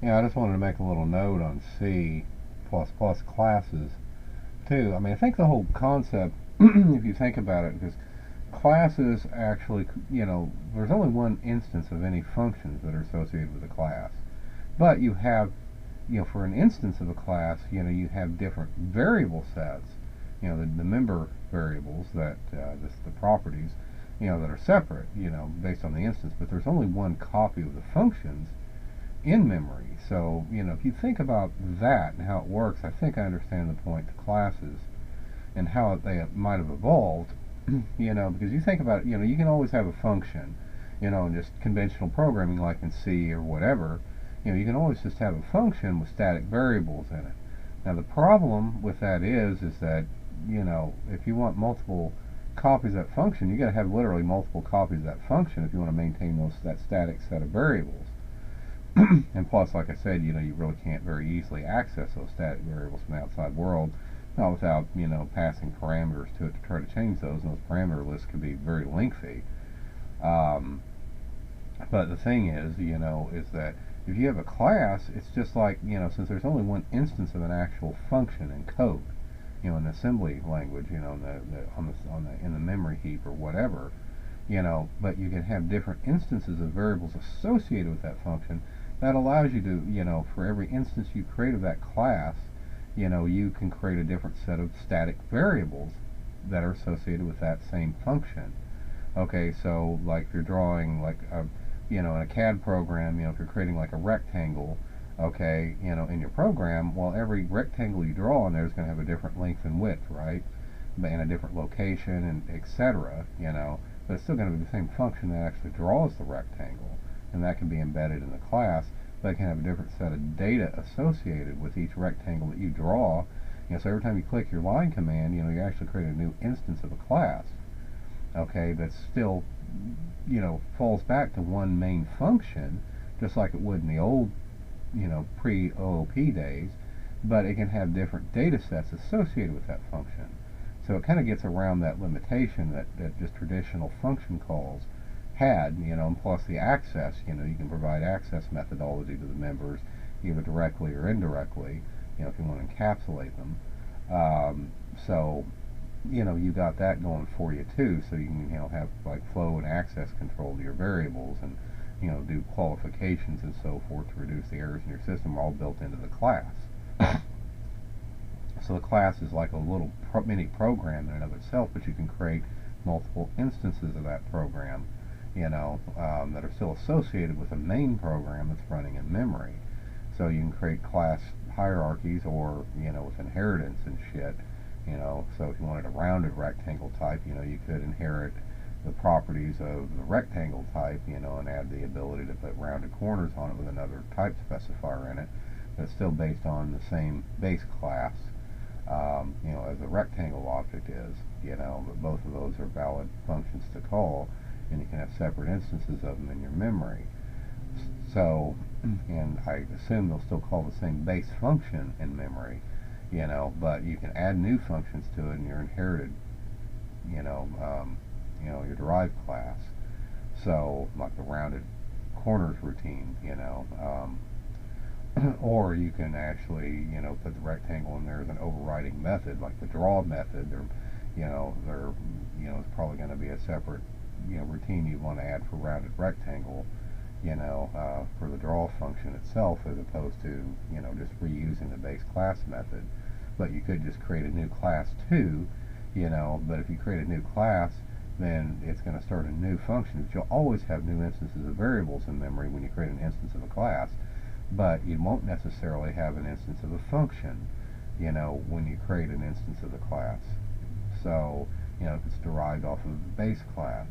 Yeah, I just wanted to make a little note on C++ classes too. I mean, I think the whole concept, if you think about it, because classes actually, there's only one instance of any functions that are associated with a class. But you have, for an instance of a class, you have different variable sets, the member variables that, the properties, that are separate, based on the instance. But there's only one copy of the functions in memory. So, if you think about that and how it works, I think I understand the point to classes and how they might have evolved, because you think about it, you can always have a function, in just conventional programming like in C or whatever, you can always just have a function with static variables in it. Now the problem with that is that, if you want multiple copies of that function, you got to have literally multiple copies of that function if you want to maintain that static set of variables. And plus, like I said, you really can't very easily access those static variables from the outside world, not without, passing parameters to it to try to change those, and those parameter lists could be very lengthy. But the thing is, is that if you have a class, it's just like, since there's only one instance of an actual function in code, in assembly language, in the memory heap or whatever, but you can have different instances of variables associated with that function. That allows you to, for every instance you create of that class, you can create a different set of static variables that are associated with that same function. Okay, so like if you're drawing like a, in a CAD program, if you're creating like a rectangle, okay, in your program, well, every rectangle you draw in there is going to have a different length and width, right? And a different location and etc. But it's still going to be the same function that actually draws the rectangle, and that can be embedded in the class. But it can have a different set of data associated with each rectangle that you draw. So every time you click your line command, you actually create a new instance of a class. Okay, that still, falls back to one main function, just like it would in the old, pre-OOP days, but it can have different data sets associated with that function. So it kind of gets around that limitation that just traditional function calls had, and plus the access, you can provide access methodology to the members, either directly or indirectly, if you want to encapsulate them. So, you got that going for you too, so you can, have like flow and access control to your variables and, do qualifications and so forth to reduce the errors in your system, all built into the class. So the class is like a little mini program in and of itself, but you can create multiple instances of that program, that are still associated with a main program that's running in memory. So you can create class hierarchies or, with inheritance and shit, so if you wanted a rounded rectangle type, you could inherit the properties of the rectangle type, and add the ability to put rounded corners on it with another type specifier in it, but it's still based on the same base class, as the rectangle object is, but both of those are valid functions to call, and you can have separate instances of them in your memory. So, and I assume they'll still call the same base function in memory, but you can add new functions to it in your inherited, your derived class. So, like the rounded corners routine, or you can actually, put the rectangle in there as an overriding method, like the draw method. It's probably going to be a separate, routine you want to add for rounded rectangle, for the draw function itself, as opposed to, just reusing the base class method. But you could just create a new class too, but if you create a new class, then it's going to start a new function. You'll always have new instances of variables in memory when you create an instance of a class, but you won't necessarily have an instance of a function, when you create an instance of the class. So, if it's derived off of the base class.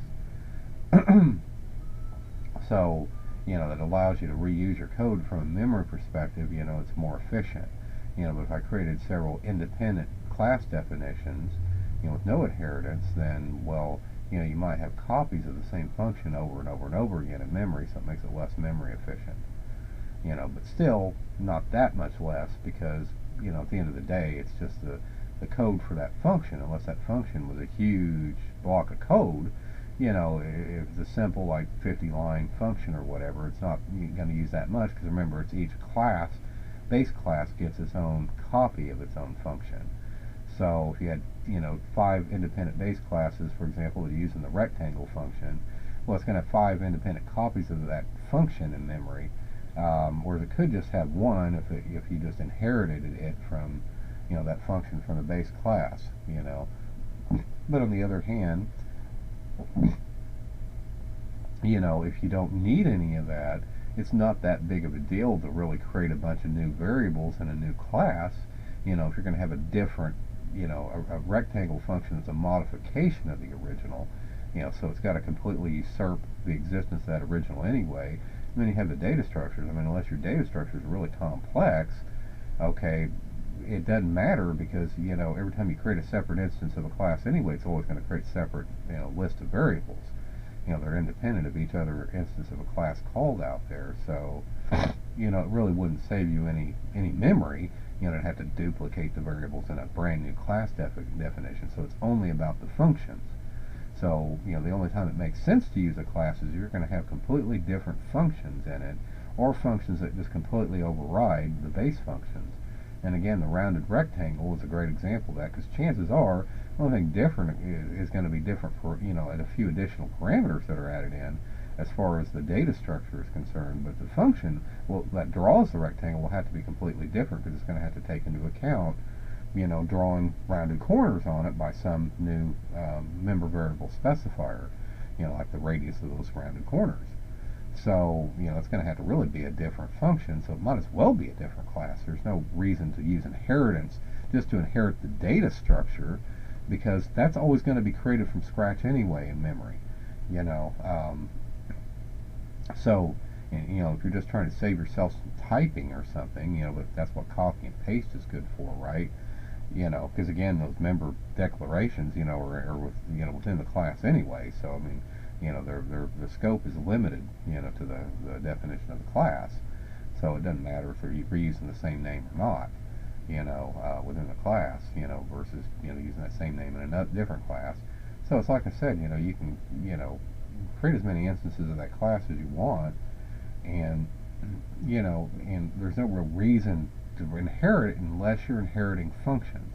So, that allows you to reuse your code from a memory perspective, it's more efficient. But if I created several independent class definitions, with no inheritance, then, well, you might have copies of the same function over and over and over again in memory, so it makes it less memory efficient. But still not that much less, because, at the end of the day, it's just the code for that function. Unless that function was a huge block of code, you know, if it's a simple like 50-line function or whatever, it's not going to use that much, because remember, it's each class, base class gets its own copy of its own function. So if you had, you know, 5 independent base classes, for example, using the rectangle function, well, it's going to have 5 independent copies of that function in memory, whereas it could just have one if you just inherited it from, you know, that function from the base class, you know. But on the other hand, you know, if you don't need any of that, it's not that big of a deal to really create a bunch of new variables in a new class. You know, if you're going to have a different, you know, a rectangle function that's a modification of the original, you know, so it's got to completely usurp the existence of that original anyway. And then you have the data structures. I mean, unless your data structures are really complex, okay, it doesn't matter, because, you know, every time you create a separate instance of a class anyway, it's always going to create separate, you know, list of variables. You know, they're independent of each other instance of a class called out there. So, you know, it really wouldn't save you any memory. You know, to have to duplicate the variables in a brand new class definition. So it's only about the functions. So, you know, the only time it makes sense to use a class is you're going to have completely different functions in it, or functions that just completely override the base functions. And again, the rounded rectangle is a great example of that, because chances are the only thing different is going to be different for, you know, at a few additional parameters that are added in as far as the data structure is concerned. But the function, well, that draws the rectangle will have to be completely different, because it's going to have to take into account, you know, drawing rounded corners on it by some new member variable specifier, you know, like the radius of those rounded corners. So, you know, it's going to have to really be a different function, so it might as well be a different class. There's no reason to use inheritance just to inherit the data structure, because that's always going to be created from scratch anyway in memory, you know. So, you know, if you're just trying to save yourself some typing or something, you know, but that's what copy and paste is good for, right? You know, because again, those member declarations, you know, are with, you know, within the class anyway. So I mean, you know, the scope is limited, you know, to the definition of the class. So it doesn't matter if they're reusing the same name or not, you know, within the class, you know, versus, you know, using that same name in another different class. So it's like I said, you know, you can, you know, create as many instances of that class as you want, and, you know, and there's no real reason to inherit it unless you're inheriting functions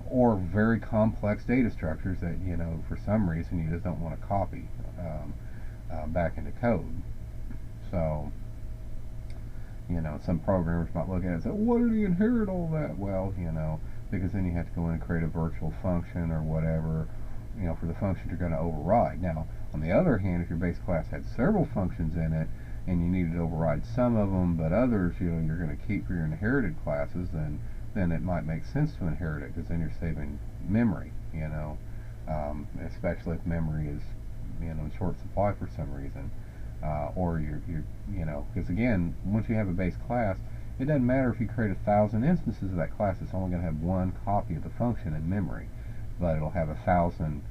or very complex data structures that, you know, for some reason you just don't want to copy back into code. So, you know, some programmers might look at it and say, why did he inherit all that? Well, you know, because then you have to go in and create a virtual function or whatever, you know, for the function you're going to override. Now, on the other hand, if your base class had several functions in it, and you needed to override some of them, but others, you know, you're going to keep for your inherited classes, then it might make sense to inherit it, because then you're saving memory, you know, especially if memory is, you know, in short supply for some reason, or you're, you know, because again, once you have a base class, it doesn't matter if you create 1,000 instances of that class, it's only going to have one copy of the function in memory, but it'll have 1,000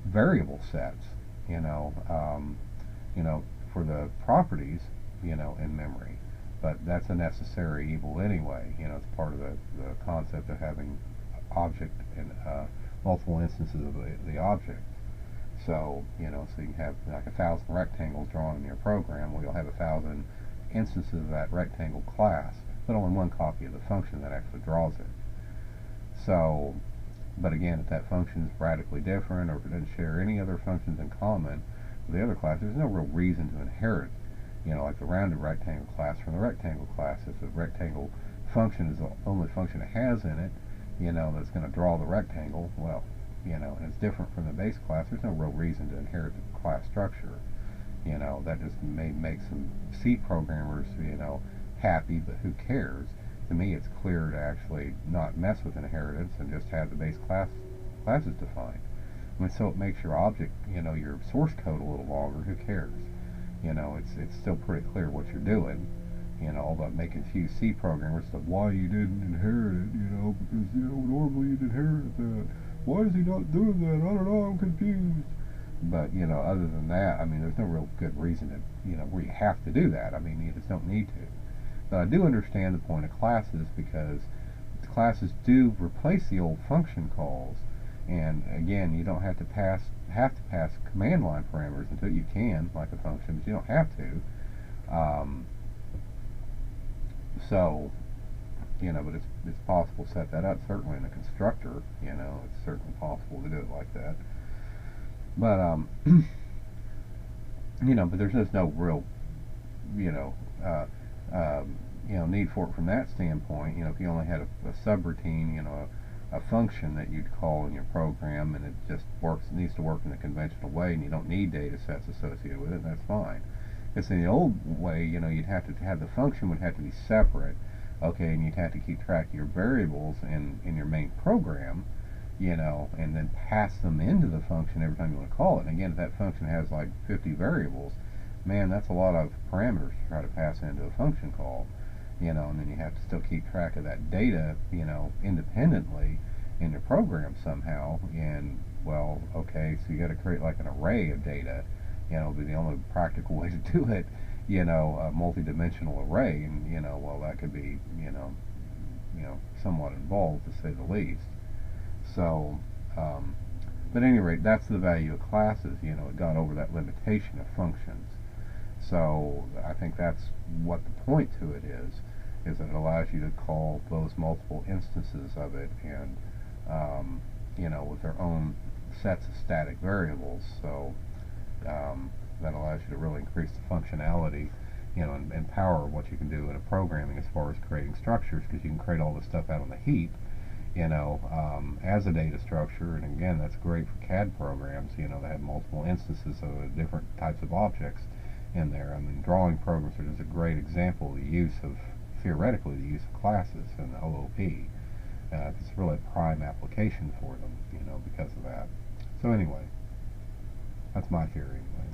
variable sets, you know, for the properties, you know, in memory. But that's a necessary evil anyway. You know, it's part of the concept of having object and multiple instances of the object. So, you know, so you can have like 1,000 rectangles drawn in your program, where you'll have 1,000 instances of that rectangle class, but only one copy of the function that actually draws it. So, but again, if that function is radically different, or if it doesn't share any other functions in common with the other class, there's no real reason to inherit, you know, like the rounded rectangle class from the rectangle class. If the rectangle function is the only function it has in it, you know, that's going to draw the rectangle, well, you know, and it's different from the base class, there's no real reason to inherit the class structure. You know, that just may make some C programmers, you know, happy, but who cares? To me, it's clear to actually not mess with inheritance and just have the base classes defined. I mean, so it makes your object, you know, your source code a little longer. Who cares? You know, it's still pretty clear what you're doing. You know, but making few C programmers say, why you didn't inherit it, you know, because, you know, normally you'd inherit that. Why is he not doing that? I don't know, I'm confused. But, you know, other than that, I mean, there's no real good reason to, you know, where you have to do that. I mean, you just don't need to. But I do understand the point of classes, because classes do replace the old function calls, And again, you don't have to pass command line parameters into it. You can, like a function, but you don't have to. So, but it's possible to set that up. Certainly in a constructor, it's certainly possible to do it like that. But but there's just no real, you know, uh, need for it from that standpoint. If you only had a subroutine, a function that you'd call in your program, and it just needs to work in a conventional way, and you don't need data sets associated with it, that's fine. Because in the old way, you'd have to have the function would have to be separate, okay, and you'd have to keep track of your variables in your main program, and then pass them into the function every time you want to call it. And again, if that function has like 50 variables, man, that's a lot of parameters to try to pass into a function call, and then you have to still keep track of that data, independently in your program somehow. And well, okay, so you got to create like an array of data, be the only practical way to do it, a multi-dimensional array, and well, that could be, somewhat involved to say the least. So, but at any rate, that's the value of classes. It got over that limitation of functions. So I think that's what the point to it is that it allows you to call those multiple instances of it, and with their own sets of static variables. So that allows you to really increase the functionality, and power what you can do in a programming as far as creating structures, because you can create all this stuff out on the heap, as a data structure. And again, that's great for CAD programs, that have multiple instances of different types of objects in there. I mean, drawing programs are just a great example of the use of, theoretically, the use of classes in the OOP. It's really a prime application for them, because of that. So anyway, that's my theory anyway.